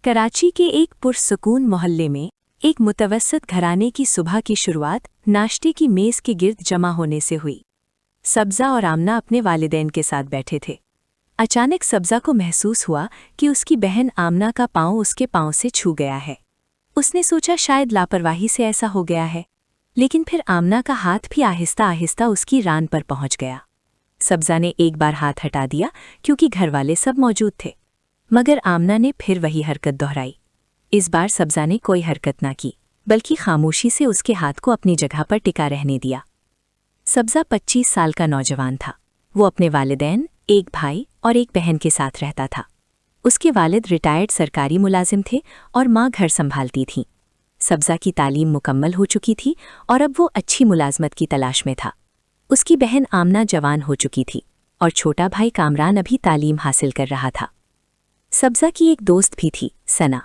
कराची के एक पुरसुकून मोहल्ले में एक मुतवस्सित घराने की सुबह की शुरुआत नाश्ते की मेज़ के गिर्द जमा होने से हुई। सब्ज़ा और आमना अपने वालिदैन के साथ बैठे थे। अचानक सब्ज़ा को महसूस हुआ कि उसकी बहन आमना का पाँव उसके पाँव से छू गया है। उसने सोचा शायद लापरवाही से ऐसा हो गया है, लेकिन फिर आमना का हाथ भी आहिस्ता आहिस्ता उसकी रान पर पहुंच गया। सब्ज़ा ने एक बार हाथ हटा दिया क्योंकि घरवाले सब मौजूद थे, मगर आमना ने फिर वही हरकत दोहराई। इस बार सब्ज़ा ने कोई हरकत ना की, बल्कि खामोशी से उसके हाथ को अपनी जगह पर टिका रहने दिया। सब्ज़ा 25 साल का नौजवान था। वो अपने वालिदैन, एक भाई और एक बहन के साथ रहता था। उसके वालिद रिटायर्ड सरकारी मुलाजिम थे और माँ घर संभालती थीं। सब्ज़ा की तालीम मुकम्मल हो चुकी थी और अब वो अच्छी मुलाजमत की तलाश में था। उसकी बहन आमना जवान हो चुकी थी और छोटा भाई कामरान अभी तालीम हासिल कर रहा था। सब्ज़ा की एक दोस्त भी थी, सना।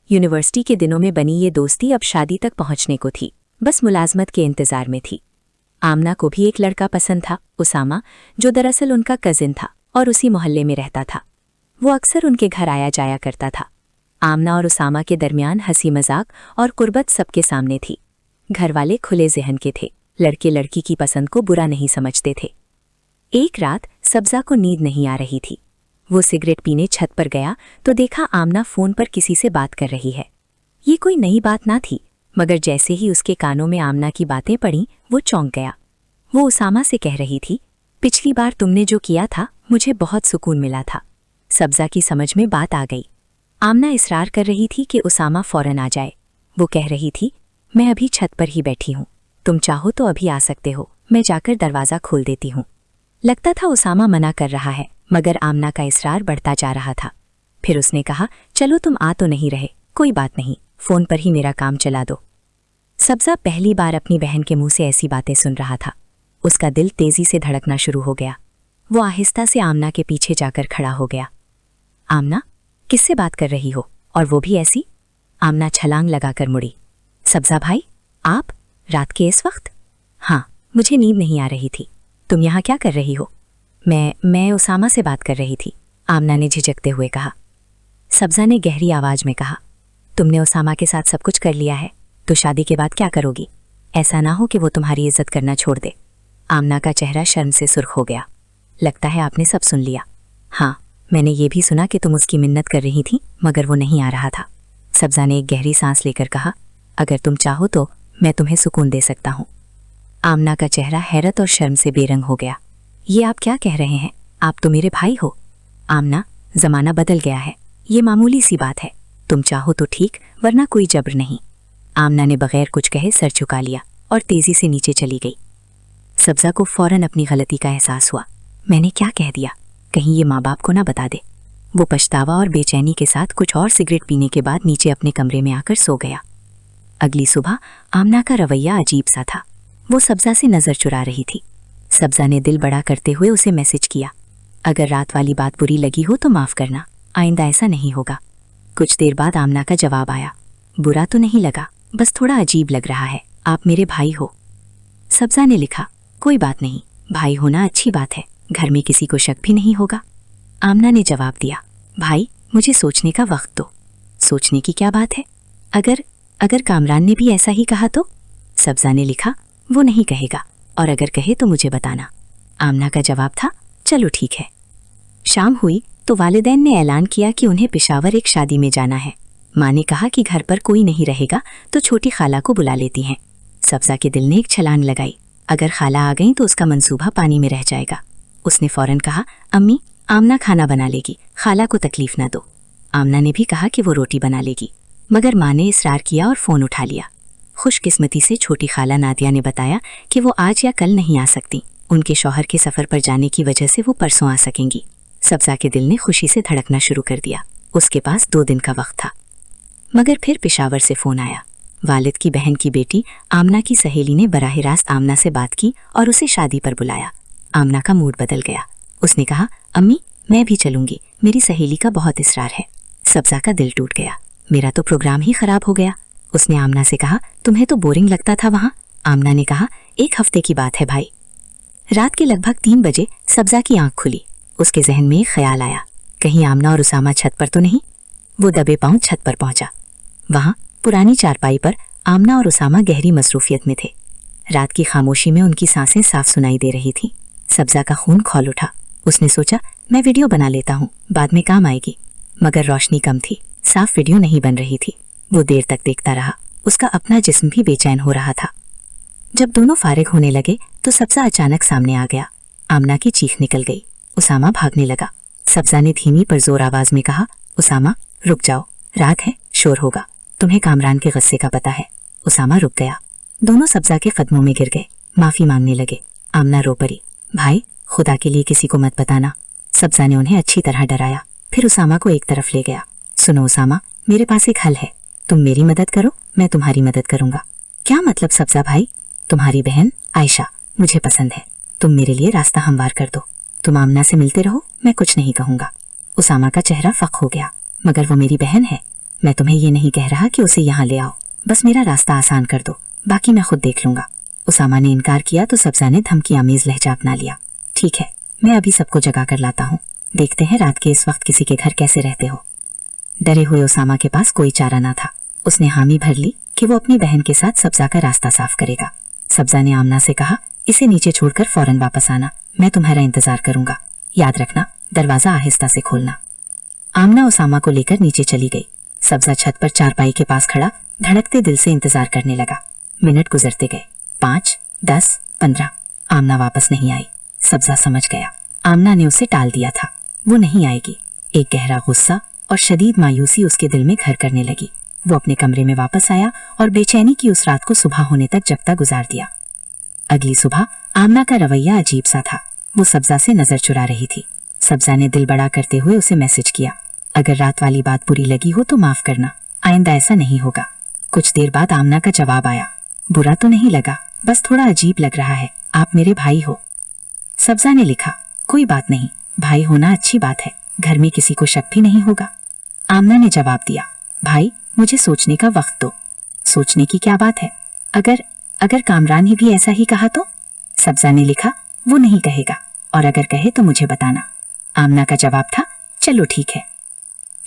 यूनिवर्सिटी के दिनों में बनी ये दोस्ती अब शादी तक पहुंचने को थी, बस मुलाजमत के इंतज़ार में थी। आमना को भी एक लड़का पसंद था, उसामा, जो दरअसल उनका कज़िन था और उसी मोहल्ले में रहता था। वो अक्सर उनके घर आया जाया करता था। आमना और उसामा के दरमियान हंसी मजाक और कुर्बत सबके सामने थी। घर वाले खुले ज़हन के थे, लड़के लड़की की पसंद को बुरा नहीं समझते थे। एक रात सब्ज़ा को नींद नहीं आ रही थी। वो सिगरेट पीने छत पर गया तो देखा आमना फ़ोन पर किसी से बात कर रही है। ये कोई नई बात ना थी, मगर जैसे ही उसके कानों में आमना की बातें पड़ीं, वो चौंक गया। वो उसामा से कह रही थी, पिछली बार तुमने जो किया था मुझे बहुत सुकून मिला था। सब्ज़ा की समझ में बात आ गई। आमना इसरार कर रही थी कि उसामा फ़ौरन आ जाए। वो कह रही थी, मैं अभी छत पर ही बैठी हूँ, तुम चाहो तो अभी आ सकते हो, मैं जाकर दरवाज़ा खोल देती हूँ। लगता था उसामा मना कर रहा है, मगर आमना का इसरार बढ़ता जा रहा था। फिर उसने कहा, चलो तुम आ तो नहीं रहे, कोई बात नहीं, फ़ोन पर ही मेरा काम चला दो। सब्ज़ा पहली बार अपनी बहन के मुंह से ऐसी बातें सुन रहा था। उसका दिल तेज़ी से धड़कना शुरू हो गया। वो आहिस्ता से आमना के पीछे जाकर खड़ा हो गया। आमना, किससे बात कर रही हो, और वो भी ऐसी? आमना छलांग लगाकर मुड़ी। सब्ज़ा भाई, आप रात के इस वक्त? हाँ, मुझे नींद नहीं आ रही थी। तुम यहाँ क्या कर रही हो? मैं उसामा से बात कर रही थी, आमना ने झिझकते हुए कहा। सब्ज़ा ने गहरी आवाज़ में कहा, तुमने उसामा के साथ सब कुछ कर लिया है, तो शादी के बाद क्या करोगी? ऐसा ना हो कि वो तुम्हारी इज्जत करना छोड़ दे। आमना का चेहरा शर्म से सुर्ख हो गया। लगता है आपने सब सुन लिया। हाँ, मैंने ये भी सुना कि तुम उसकी मिन्नत कर रही थी, मगर वो नहीं आ रहा था। सब्ज़ा ने एक गहरी सांस लेकर कहा, अगर तुम चाहो तो मैं तुम्हें सुकून दे सकता हूँ। आमना का चेहरा हैरत और शर्म से बेरंग हो गया। ये आप क्या कह रहे हैं? आप तो मेरे भाई हो। आमना, ज़माना बदल गया है, ये मामूली सी बात है, तुम चाहो तो ठीक, वरना कोई जबर नहीं। आमना ने बगैर कुछ कहे सर झुका लिया और तेज़ी से नीचे चली गई। सब्ज़ा को फ़ौरन अपनी गलती का एहसास हुआ। मैंने क्या कह दिया? कहीं ये माँ बाप को ना बता दे। वो पछतावा और बेचैनी के साथ कुछ और सिगरेट पीने के बाद नीचे अपने कमरे में आकर सो गया। अगली सुबह आमना का रवैया अजीब सा था। वो सब्ज़ा से नज़र चुरा रही थी। सब्ज़ा ने दिल बड़ा करते हुए उसे मैसेज किया, अगर रात वाली बात बुरी लगी हो तो माफ़ करना, आइंदा ऐसा नहीं होगा। कुछ देर बाद आमना का जवाब आया, बुरा तो नहीं लगा, बस थोड़ा अजीब लग रहा है, आप मेरे भाई हो। सब्ज़ा ने लिखा, कोई बात नहीं, भाई होना अच्छी बात है, घर में किसी को शक भी नहीं होगा। आमना ने जवाब दिया, भाई मुझे सोचने का वक्त दो। सोचने की क्या बात है? अगर कामरान ने भी ऐसा ही कहा तो? सब्ज़ा ने लिखा, वो नहीं कहेगा, और अगर कहे तो मुझे बताना। आमना का जवाब था, चलो ठीक है। शाम हुई तो वालिदैन ने ऐलान किया कि उन्हें पेशावर एक शादी में जाना है। माँ ने कहा कि घर पर कोई नहीं रहेगा तो छोटी खाला को बुला लेती हैं। सब्ज़ा के दिल ने एक छलांग लगाई। अगर खाला आ गई तो उसका मंसूबा पानी में रह जाएगा। उसने फ़ौरन कहा, अम्मी, आमना खाना बना लेगी, खाला को तकलीफ ना दो। आमना ने भी कहा कि वो रोटी बना लेगी, मगर माँ ने इसरार किया और फ़ोन उठा लिया। खुशकिस्मती से छोटी खाला नादिया ने बताया कि वो आज या कल नहीं आ सकती, उनके शौहर के सफ़र पर जाने की वजह से वो परसों आ सकेंगी। सब्ज़ा के दिल ने खुशी से धड़कना शुरू कर दिया। उसके पास 2 दिन का वक्त था। मगर फिर पेशावर से फ़ोन आया। वालिद की बहन की बेटी आमना की सहेली ने बराह रास्त आमना से बात की और उसे शादी पर बुलाया। आमना का मूड बदल गया। उसने कहा, अम्मी, मैं भी चलूँगी, मेरी सहेली का बहुत इसरार है। सब्ज़ा का दिल टूट गया। मेरा तो प्रोग्राम ही ख़राब हो गया। उसने आमना से कहा, तुम्हें तो बोरिंग लगता था वहाँ। आमना ने कहा, 1 हफ्ते की बात है भाई। रात के लगभग 3 बजे सब्ज़ा की आंख खुली। उसके जहन में एक ख्याल आया, कहीं आमना और उसामा छत पर तो नहीं। वो दबे पांव छत पर पहुंचा। वहां पुरानी चारपाई पर आमना और उसामा गहरी मसरूफियत में थे। रात की खामोशी में उनकी सांसें साफ सुनाई दे रही थीं। सब्जा का खून खौल उठा। उसने सोचा, मैं वीडियो बना लेता हूँ, बाद में काम आएगी। मगर रोशनी कम थी, साफ वीडियो नहीं बन रही थी। वो देर तक देखता रहा। उसका अपना जिस्म भी बेचैन हो रहा था। जब दोनों फारिग होने लगे तो सब्जा अचानक सामने आ गया। आमना की चीख निकल गई। उसामा भागने लगा। सब्जा ने धीमी पर जोर आवाज में कहा, उसामा रुक जाओ, रात है, शोर होगा, तुम्हें कामरान के गुस्से का पता है। उसामा रुक गया। दोनों सब्जा के कदमों में गिर गए, माफी मांगने लगे। आमना रो पड़ी। भाई, खुदा के लिए किसी को मत बताना। सब्जा ने उन्हें अच्छी तरह डराया। फिर उसामा को एक तरफ ले गया। सुनो उसामा, मेरे पास एक हल है। तुम मेरी मदद करो, मैं तुम्हारी मदद करूंगा। क्या मतलब सब्जा भाई? तुम्हारी बहन आयशा मुझे पसंद है। तुम मेरे लिए रास्ता हमवार कर दो। तुम आमना से मिलते रहो, मैं कुछ नहीं कहूंगा। उसामा का चेहरा फक हो गया। मगर वो मेरी बहन है। मैं तुम्हें ये नहीं कह रहा कि उसे यहाँ ले आओ, बस मेरा रास्ता आसान कर दो, बाकी मैं खुद देख लूंगा। उसामा ने इनकार किया तो सब्जा ने धमकी आमेज लहजा अपना लिया। ठीक है, मैं अभी सबको जगा कर लाता हूँ। देखते हैं रात के इस वक्त किसी के घर कैसे रहते हो। डरे हुए उसामा के पास कोई चारा ना था। उसने हामी भर ली कि वो अपनी बहन के साथ सब्जा का रास्ता साफ करेगा। सब्जा ने आमना से कहा, इसे नीचे छोड़कर फौरन वापस आना, मैं तुम्हारा इंतजार करूंगा। याद रखना, दरवाजा आहिस्ता से खोलना। आमना उसामा को लेकर नीचे चली गई। सब्जा छत पर चारपाई के पास खड़ा धड़कते दिल से इंतजार करने लगा। मिनट गुजरते गए। 5, 10, 15। आमना वापस नहीं आई। सब्जा समझ गया, आमना ने उसे टाल दिया था। वो नहीं आएगी। एक गहरा गुस्सा और शदीद मायूसी उसके दिल में घर करने लगी। वो अपने कमरे में वापस आया और बेचैनी की उस रात को सुबह होने तक जगता गुजार दिया। अगली सुबह आमना का रवैया अजीब सा था। वो सब्जा से नजर चुरा रही थी। सब्जा ने दिल बड़ा करते हुए उसे मैसेज किया, अगर रात वाली बात बुरी लगी हो तो माफ करना, आइंदा ऐसा नहीं होगा। कुछ देर बाद आमना का जवाब आया, बुरा तो नहीं लगा, बस थोड़ा अजीब लग रहा है, आप मेरे भाई हो। सब्जा ने लिखा, कोई बात नहीं, भाई होना अच्छी बात है, घर में किसी को शक भी नहीं होगा। आमना ने जवाब दिया, भाई मुझे सोचने का वक्त दो। सोचने की क्या बात है? अगर कामरान ही भी ऐसा ही कहा तो? सब्जा ने लिखा, वो नहीं कहेगा, और अगर कहे तो मुझे बताना। आमना का जवाब था, चलो ठीक है।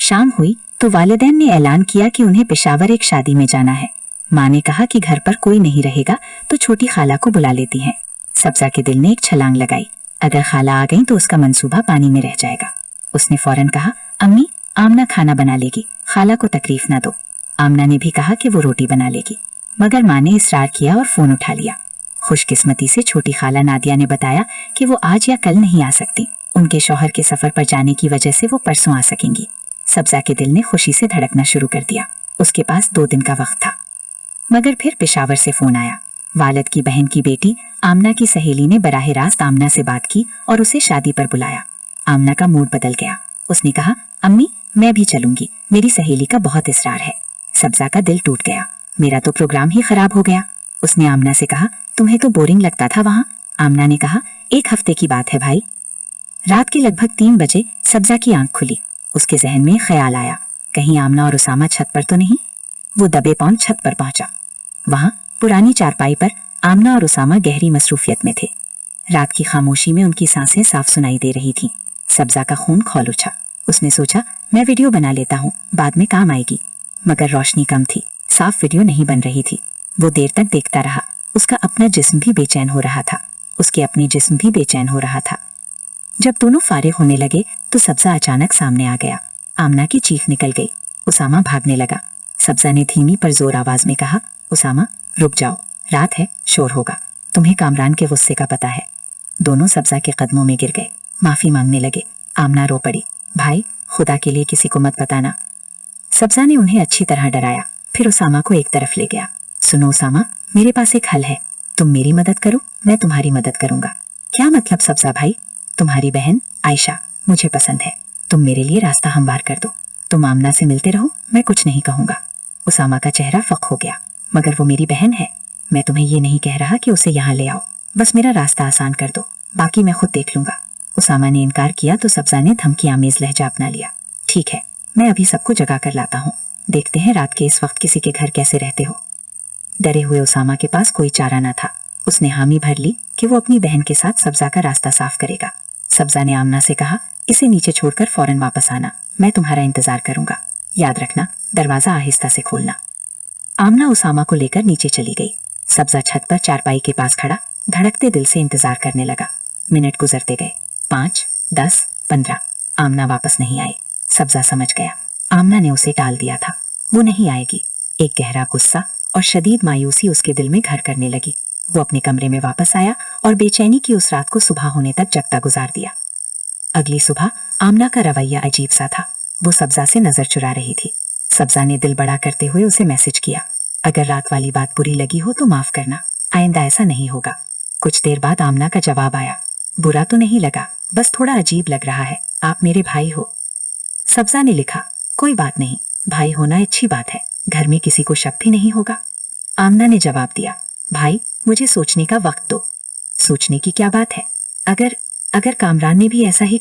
शाम हुई तो वालिदैन ने ऐलान किया कि उन्हें पेशावर एक शादी में जाना है। माँ ने कहा कि घर पर कोई नहीं रहेगा तो छोटी खाला को बुला लेती हैं। सब्जा के दिल ने एक छलांग लगाई। अगर खाला आ गई तो उसका मंसूबा पानी में रह जाएगा। उसने फौरन कहा, अम्मी आमना खाना बना लेगी, खाला को तकलीफ ना दो। आमना ने भी कहा कि वो रोटी बना लेगी, मगर माँ ने इसरार किया और फोन उठा लिया। खुशकिस्मती से छोटी खाला नादिया ने बताया कि वो आज या कल नहीं आ सकती, उनके शौहर के सफर पर जाने की वजह से वो परसों आ सकेंगी। सब्जा के दिल ने खुशी से धड़कना शुरू कर दिया। उसके पास 2 दिन का वक्त था। मगर फिर पेशावर से फोन आया। वालिद की बहन की बेटी आमना की सहेली ने बराह रास्त आमना से बात की और उसे शादी पर बुलाया। आमना का मूड बदल गया। उसने कहा, अम्मी मैं भी चलूंगी, मेरी सहेली का बहुत इसरार है। सब्जा का दिल टूट गया, मेरा तो प्रोग्राम ही खराब हो गया। उसने आमना से कहा, तुम्हें तो बोरिंग लगता था वहां। आमना ने कहा, 1 हफ्ते की बात है भाई। रात के लगभग 3 बजे सब्जा की आंख खुली। उसके जहन में ख्याल आया, कहीं आमना और उसामा छत पर तो नहीं। वो दबे पांव छत पर पहुंचा। वहां पुरानी चारपाई पर आमना और उसामा गहरी मसरूफियत में थे। रात की खामोशी में उनकी सांसें साफ सुनाई दे रही थीं। सब्जा का खून खौल उठा। उसने सोचा, मैं वीडियो बना लेता हूँ, बाद में काम आएगी। मगर रोशनी कम थी, साफ वीडियो नहीं बन रही थी। वो देर तक देखता रहा। उसका अपना जिस्म भी बेचैन हो रहा था। उसके अपने जिस्म भी बेचैन हो रहा था। जब दोनों फारिग होने लगे तो सब्जा अचानक सामने आ गया। आमना की चीख निकल गई। उसामा भागने लगा। सब्जा ने धीमी पर जोर आवाज में कहा, उसामा रुक जाओ, रात है, शोर होगा, तुम्हें कामरान के गुस्से का पता है। दोनों सब्जा के कदमों में गिर गए, माफी मांगने लगे। आमना रो पड़ी, भाई खुदा के लिए किसी को मत बताना। सब्जा ने उन्हें अच्छी तरह डराया। फिर उसामा को एक तरफ ले गया। सुनो उसामा, मेरे पास एक हल है, तुम मेरी मदद करो, मैं तुम्हारी मदद करूंगा। क्या मतलब सब्जा भाई? तुम्हारी बहन आयशा मुझे पसंद है, तुम मेरे लिए रास्ता हमवार कर दो। तुम आमना से मिलते रहो, मैं कुछ नहीं कहूंगा। उसामा का चेहरा फक हो गया, मगर वो मेरी बहन है। मैं तुम्हें ये नहीं कह रहा कि उसे यहाँ ले आओ, बस मेरा रास्ता आसान कर दो, बाकी मैं खुद देख लूंगा। उसामा ने इनकार किया तो सब्जा ने धमकी आमेज लहजा अपना लिया। ठीक है, मैं अभी सबको जगा कर लाता हूँ, देखते हैं रात के इस वक्त किसी के घर कैसे रहते हो। डरे हुए उसामा के पास कोई चारा न था। उसने हामी भर ली कि वो अपनी बहन के साथ सब्जा का रास्ता साफ करेगा। सब्जा ने आमना से कहा, इसे नीचे छोड़कर फौरन वापस आना, मैं तुम्हारा इंतजार करूंगा। याद रखना, दरवाजा आहिस्ता से खोलना। आमना उसामा को लेकर नीचे चली गई। सब्जा छत पर चारपाई के पास खड़ा धड़कते दिल से इंतजार करने लगा। मिनट गुजरते गए, 5, 10, 15। आमना वापस नहीं आई। सब्जा समझ गया आमना ने उसे टाल दिया था, वो नहीं आएगी। एक गहरा गुस्सा और शदीद मायूसी उसके दिल में घर करने लगी। वो अपने कमरे में वापस आया और बेचैनी की उस रात को सुबह होने तक जगता गुजार दिया। अगली सुबह आमना का रवैया अजीब सा था। वो सब्जा से नजर चुरा रही थी। सब्जा ने दिल बड़ा करते हुए उसे मैसेज किया, अगर रात वाली बात बुरी लगी हो तो माफ करना, आइंदा ऐसा नहीं होगा। कुछ देर बाद आमना का जवाब आया, बुरा तो नहीं लगा, बस थोड़ा अजीब लग रहा है, आप मेरे भाई हो। सब्जा ने लिखा, कोई बात नहीं, भाई होना अच्छी बात है, घर में किसी को शक भी नहीं होगा। आमना ने जवाब दिया, भाई मुझे सोचने का वक्त दो। सोचने की क्या बात है, अगर कामरान ने भी ऐसा ही